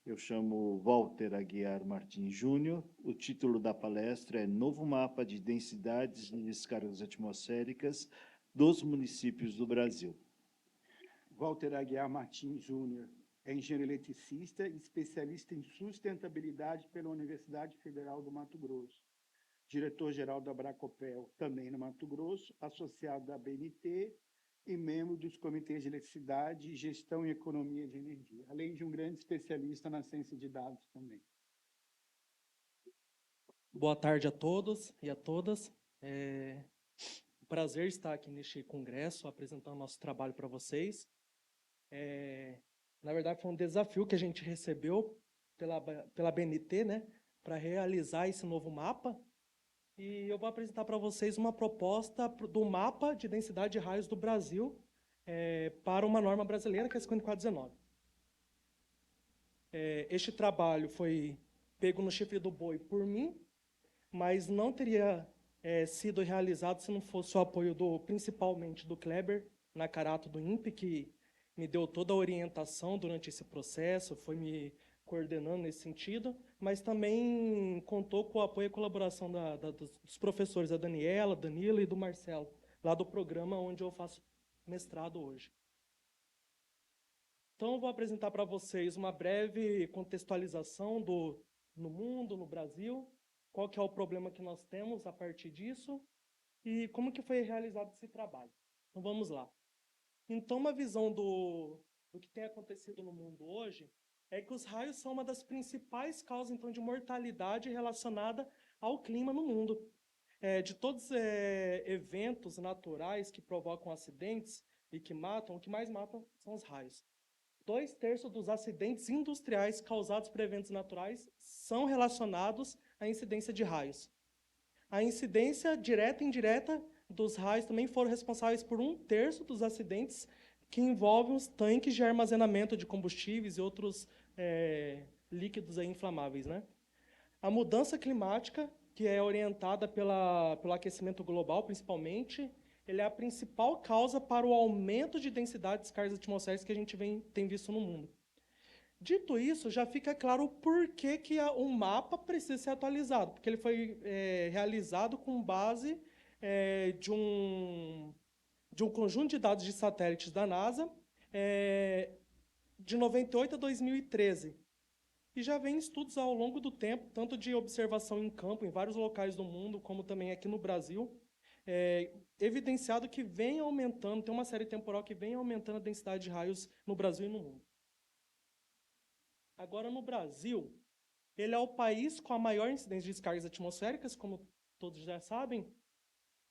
Eu chamo Walter Aguiar Martins Júnior. O título da palestra é Novo Mapa de Densidades e Descargas Atmosféricas dos Municípios do Brasil. Walter Aguiar Martins Júnior é engenheiro eletricista e especialista em sustentabilidade pela Universidade Federal do Mato Grosso. Diretor-geral da Bracopel, também no Mato Grosso, associado da BNT e membro dos comitês de eletricidade, gestão e economia de energia, além de um grande especialista na ciência de dados também. Boa tarde a todos e a todas. É um prazer estar aqui neste congresso, apresentando nosso trabalho para vocês. Na verdade, foi um desafio que a gente recebeu pela BNT, né, para realizar esse novo mapa. E eu vou apresentar para vocês uma proposta do mapa de densidade de raios do Brasil para uma norma brasileira, que é a 5419. Este trabalho foi pego no chifre do boi por mim, mas não teria sido realizado se não fosse o apoio principalmente do Kleber Nakarato do INPE, que me deu toda a orientação durante esse processo, foi me coordenando nesse sentido, mas também contou com o apoio e colaboração dos professores, a Daniela, Danilo e do Marcelo, lá do programa onde eu faço mestrado hoje. Então, eu vou apresentar para vocês uma breve contextualização no mundo, no Brasil, qual que é o problema que nós temos a partir disso e como que foi realizado esse trabalho. Então, vamos lá. Então, uma visão do que tem acontecido no mundo hoje é que os raios são uma das principais causas, então, de mortalidade relacionada ao clima no mundo. De todos os eventos naturais que provocam acidentes e que matam, o que mais matam são os raios. 2/3 dos acidentes industriais causados por eventos naturais são relacionados à incidência de raios. A incidência direta e indireta dos raios também foram responsáveis por 1/3 dos acidentes que envolvem os tanques de armazenamento de combustíveis e outros líquidos aí inflamáveis, né? A mudança climática, que é orientada pelo aquecimento global, principalmente, ele é a principal causa para o aumento de densidade de descargas atmosféricas que a gente tem visto no mundo. Dito isso, já fica claro o porquê que o mapa precisa ser atualizado, porque ele foi realizado com base de um conjunto de dados de satélites da NASA de 98 a 2013. E já vem estudos ao longo do tempo, tanto de observação em campo, em vários locais do mundo, como também aqui no Brasil, evidenciado que vem aumentando, tem uma série temporal que vem aumentando a densidade de raios no Brasil e no mundo. Agora, no Brasil, ele é o país com a maior incidência de descargas atmosféricas, como todos já sabem,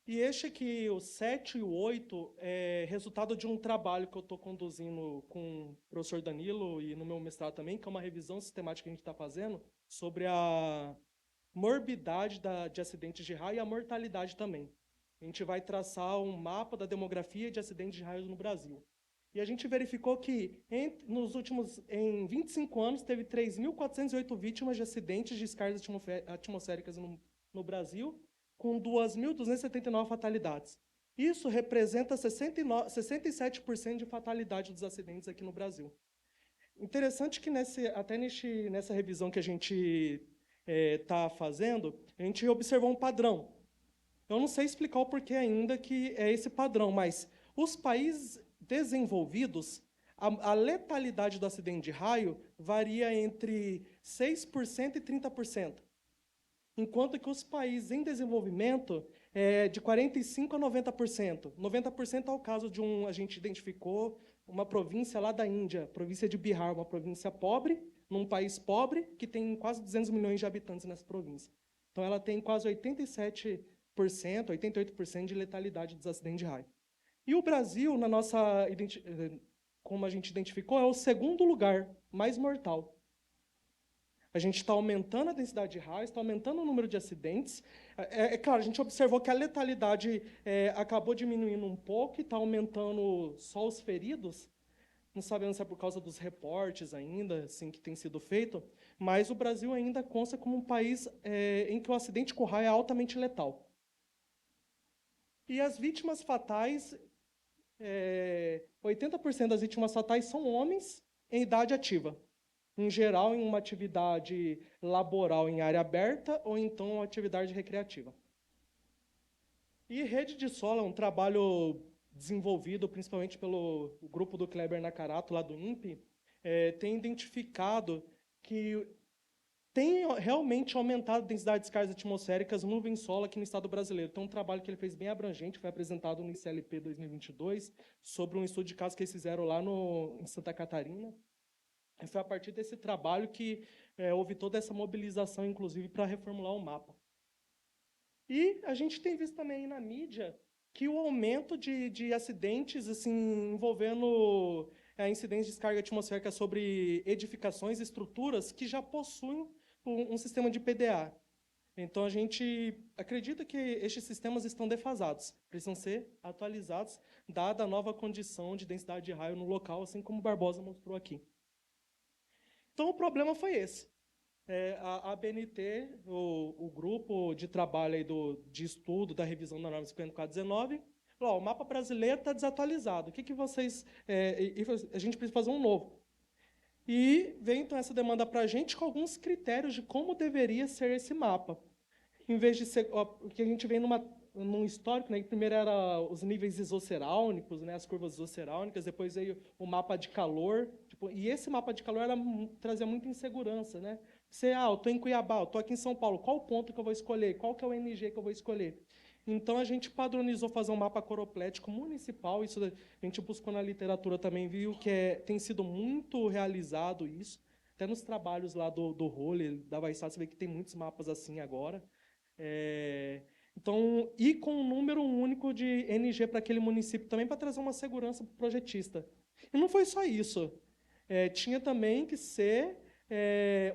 e este aqui, o 7 e o 8, é resultado de um trabalho que eu estou conduzindo com o professor Danilo e no meu mestrado também, que é uma revisão sistemática que a gente está fazendo sobre a morbidade de acidentes de raio e a mortalidade também. A gente vai traçar um mapa da demografia de acidentes de raios no Brasil. E a gente verificou que, em 25 anos, teve 3.408 vítimas de acidentes de descargas atmosféricas no Brasil, com 2.279 fatalidades. Isso representa 67% de fatalidade dos acidentes aqui no Brasil. Interessante que nessa revisão que a gente está fazendo, a gente observou um padrão. Eu não sei explicar o porquê ainda que é esse padrão, mas os países desenvolvidos, a letalidade do acidente de raio varia entre 6% e 30%. Enquanto que os países em desenvolvimento é de 45% a 90%. 90% é o caso a gente identificou uma província lá da Índia, província de Bihar, uma província pobre, num país pobre, que tem quase 200 milhões de habitantes nessa província. Então, ela tem quase 87%, 88% de letalidade dos acidentes de raio. E o Brasil, como a gente identificou, é o segundo lugar mais mortal. A gente está aumentando a densidade de raios, está aumentando o número de acidentes. Claro, a gente observou que a letalidade acabou diminuindo um pouco e está aumentando só os feridos. Não sabemos se é por causa dos reportes ainda, assim, que tem sido feito, mas o Brasil ainda consta como um país em que o acidente com raio é altamente letal. E as vítimas fatais, 80% das vítimas fatais são homens em idade ativa. em geral em uma atividade laboral em área aberta ou então uma atividade recreativa. E rede de solo é um trabalho desenvolvido principalmente pelo grupo do Kleber Nakarato, lá do INPE, tem identificado que tem realmente aumentado a densidade de descargas atmosféricas no nuvem solo aqui no estado brasileiro. Então, um trabalho que ele fez bem abrangente, foi apresentado no ICLP 2022, sobre um estudo de caso que eles fizeram lá em Santa Catarina. E foi a partir desse trabalho que houve toda essa mobilização, inclusive, para reformular o mapa. E a gente tem visto também aí na mídia que o aumento de acidentes assim, envolvendo a incidência de descarga atmosférica sobre edificações e estruturas que já possuem um sistema de PDA. Então, a gente acredita que estes sistemas estão defasados, precisam ser atualizados, dada a nova condição de densidade de raio no local, assim como o Barbosa mostrou aqui. Então, o problema foi esse. A ABNT, o grupo de trabalho aí de estudo da revisão da norma 5419, falou, o mapa brasileiro está desatualizado. O que vocês... a gente precisa fazer um novo. E vem, então, essa demanda para a gente com alguns critérios de como deveria ser esse mapa. Em vez de ser... Porque a gente vem num histórico, né, que primeiro era os níveis isocerâmicos, né, as curvas isocerâmicas, depois veio o mapa de calor, e esse mapa de calor trazia muita insegurança, né? Eu estou em Cuiabá, eu estou aqui em São Paulo, qual o ponto que eu vou escolher? Qual que é o NG que eu vou escolher? Então, a gente padronizou fazer um mapa coroplético municipal, isso a gente buscou na literatura também, viu que tem sido muito realizado isso, até nos trabalhos lá do Roller, da Vaisat, você vê que tem muitos mapas assim agora. Então, e com um número único de NG para aquele município também, para trazer uma segurança para o projetista. E não foi só isso. Tinha também que ser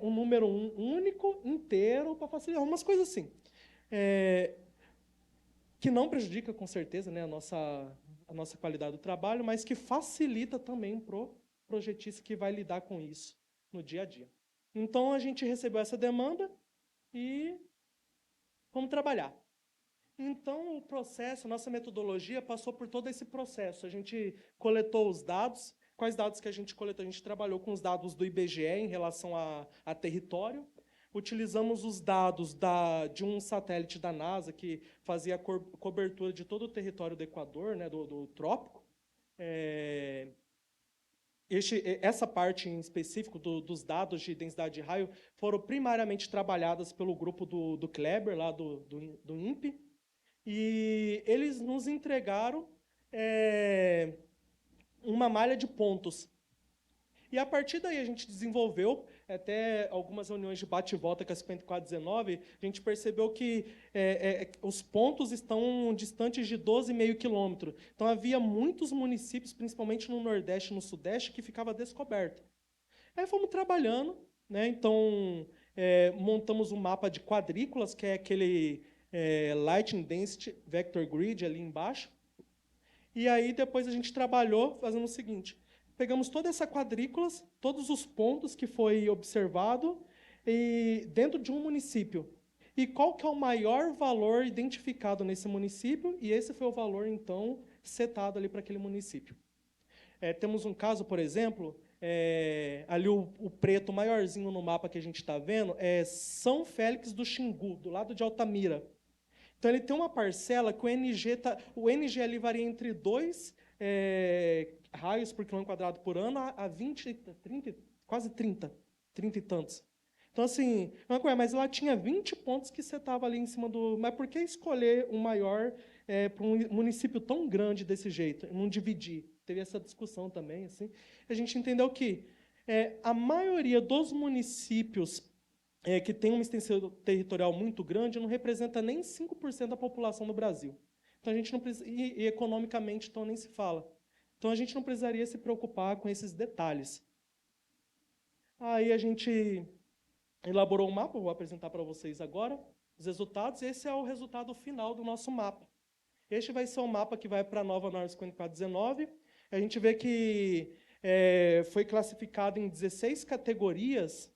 um número único, inteiro, para facilitar, umas coisas assim. Que não prejudica, com certeza, né, a nossa qualidade do trabalho, mas que facilita também para o projetista que vai lidar com isso no dia a dia. Então, a gente recebeu essa demanda e vamos trabalhar. Então, o processo, a nossa metodologia passou por todo esse processo. A gente coletou os dados. Quais dados que a gente coletou? A gente trabalhou com os dados do IBGE em relação a território. Utilizamos os dados de um satélite da NASA que fazia a cobertura de todo o território do Equador, né, do trópico. Essa parte em específico dos dados de densidade de raio foram primariamente trabalhadas pelo grupo do Kleber, lá do INPE, e eles nos entregaram uma malha de pontos. E a partir daí a gente desenvolveu, até algumas reuniões de bate e volta com a 5419, a gente percebeu que os pontos estão distantes de 12,5 quilômetros. Então havia muitos municípios, principalmente no Nordeste e no Sudeste, que ficava descoberto. Aí fomos trabalhando, né? Então montamos um mapa de quadrículas, que é aquele Lighting Density Vector Grid ali embaixo. E aí depois a gente trabalhou fazendo o seguinte: pegamos toda essa quadrícula, todos os pontos que foi observado dentro de um município. E qual que é o maior valor identificado nesse município? E esse foi o valor, então, setado ali para aquele município. Temos um caso, por exemplo, ali o preto maiorzinho no mapa que a gente está vendo é São Félix do Xingu, do lado de Altamira. Então, ele tem uma parcela que o NG ali varia entre 2 raios por quilômetro quadrado por ano a 20, 30, quase 30 e tantos. Então, assim, mas ela tinha 20 pontos que você estava ali em cima do... Mas por que escolher um maior para um município tão grande desse jeito? Não dividir. Teve essa discussão também. Assim. A gente entendeu que a maioria dos municípios que tem uma extensão territorial muito grande não representa nem 5% da população do Brasil. Então, a gente não precisa... E economicamente, então, nem se fala. Então, a gente não precisaria se preocupar com esses detalhes. Aí a gente elaborou um mapa, vou apresentar para vocês agora os resultados. Esse é o resultado final do nosso mapa. Este vai ser o mapa que vai para a nova norma 5419. A gente vê que foi classificado em 16 categorias,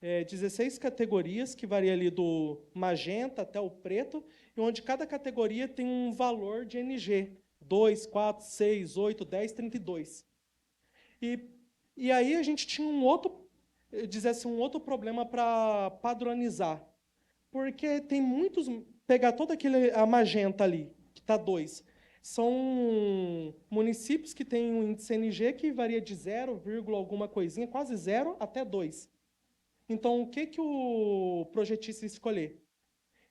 16 categorias, que varia ali do magenta até o preto, e onde cada categoria tem um valor de NG. 2, 4, 6, 8, 10, 32. E aí a gente tinha um outro dizer assim, um outro problema para padronizar. Porque tem muitos... Pegar toda a magenta ali, que está 2, são municípios que têm um índice NG que varia de 0, alguma coisinha, quase 0 até 2. Então, o que o projetista escolher?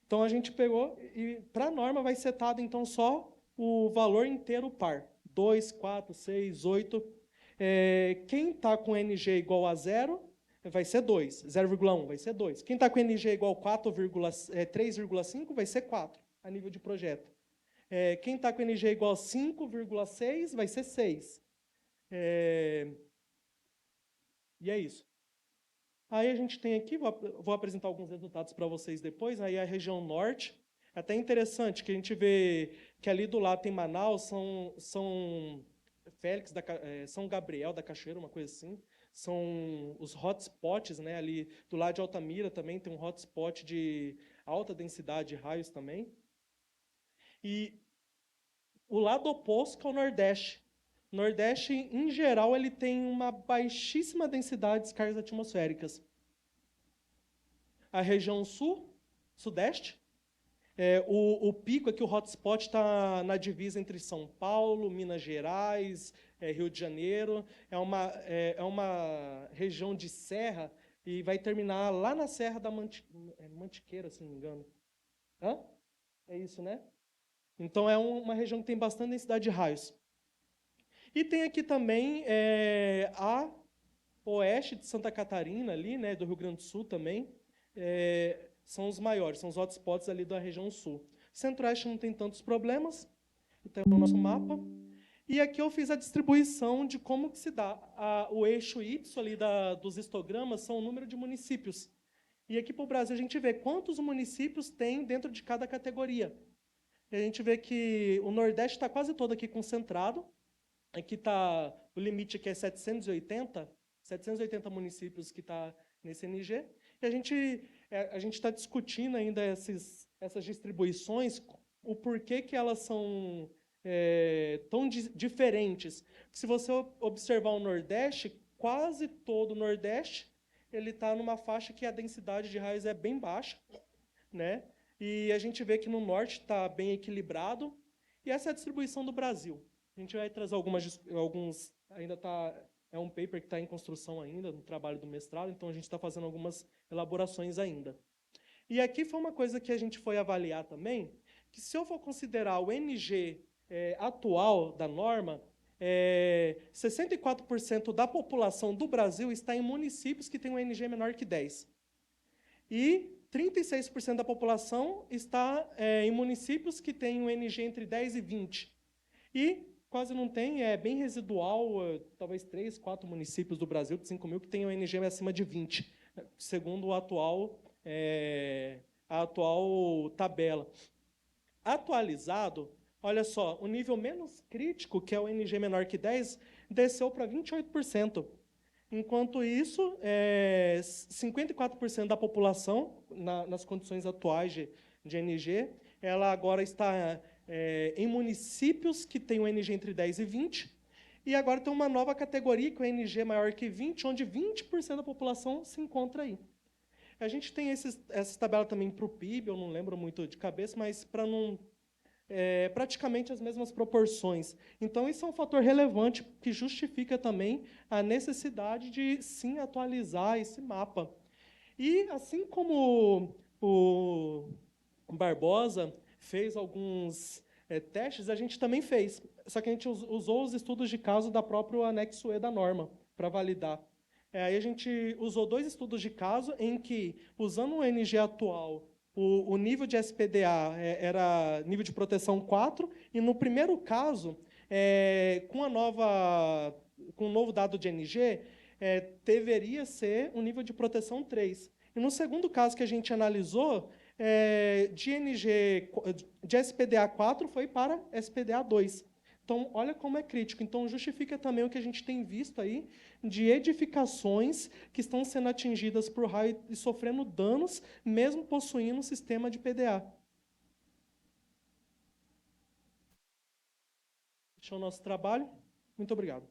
Então, a gente pegou e, para a norma, vai setado, então, só o valor inteiro par. 2, 4, 6, 8. Quem está com NG igual a 0 vai ser 2. 0,1 vai ser 2. Quem está com NG igual a 3,5 vai ser 4, a nível de projeto. Quem está com NG igual a 5,6 vai ser 6. E é isso. Aí a gente tem aqui, vou apresentar alguns resultados para vocês depois, aí a região norte. É até interessante que a gente vê que ali do lado tem Manaus, São Félix, São Gabriel da Cachoeira, uma coisa assim. São os hotspots, né? Ali do lado de Altamira também tem um hotspot de alta densidade de raios também. E o lado oposto que é o Nordeste. O Nordeste, em geral, ele tem uma baixíssima densidade de descargas atmosféricas. A região sul, sudeste, o pico aqui, o hotspot está na divisa entre São Paulo, Minas Gerais, Rio de Janeiro. É uma região de serra e vai terminar lá na Serra da Mantiqueira, se não me engano. Hã? É isso, né? Então, é uma região que tem bastante densidade de raios. E tem aqui também a oeste de Santa Catarina, ali, né, do Rio Grande do Sul também, são os maiores, são os hotspots ali da região sul. Centro-oeste não tem tantos problemas, então é o nosso mapa. E aqui eu fiz a distribuição de como que se dá. O eixo Y ali dos histogramas são o número de municípios. E aqui para o Brasil a gente vê quantos municípios tem dentro de cada categoria. E a gente vê que o Nordeste está quase todo aqui concentrado. Aqui está, o limite aqui é 780 municípios que está nesse NG. E a gente está discutindo ainda essas distribuições, o porquê que elas são tão diferentes. Se você observar o Nordeste, quase todo o Nordeste ele está numa faixa que a densidade de raios é bem baixa, né? E a gente vê que no Norte está bem equilibrado. E essa é a distribuição do Brasil. A gente vai trazer alguns, ainda é um paper que está em construção ainda, no trabalho do mestrado, então a gente está fazendo algumas elaborações ainda. E aqui foi uma coisa que a gente foi avaliar também, que se eu for considerar o NG atual da norma, 64% da população do Brasil está em municípios que têm um NG menor que 10. E 36% da população está em municípios que têm um NG entre 10 e 20. E quase não tem, é bem residual, talvez 3, 4 municípios do Brasil, de 5 mil, que têm um NG acima de 20, segundo a atual tabela. Atualizado, olha só, o nível menos crítico, que é o NG menor que 10, desceu para 28%. Enquanto isso, 54% da população, nas condições atuais de NG, ela agora está em municípios que têm o NG entre 10 e 20, e agora tem uma nova categoria, que é o NG maior que 20, onde 20% da população se encontra aí. A gente tem essa tabela também para o PIB, eu não lembro muito de cabeça, mas para não... praticamente as mesmas proporções. Então, isso é um fator relevante que justifica também a necessidade de, sim, atualizar esse mapa. E, assim como o Barbosa fez alguns testes, a gente também fez. Só que a gente usou os estudos de caso da própria anexo E da norma para validar. Aí a gente usou 2 estudos de caso em que, usando o NG atual, o nível de SPDA era nível de proteção 4, e no primeiro caso, com o novo dado de NG, deveria ser um nível de proteção 3. E no segundo caso que a gente analisou, de SPDA 4 foi para SPDA 2. Então, olha como é crítico. Então, justifica também o que a gente tem visto aí de edificações que estão sendo atingidas por raio e sofrendo danos, mesmo possuindo um sistema de PDA. Esse é o nosso trabalho. Muito obrigado.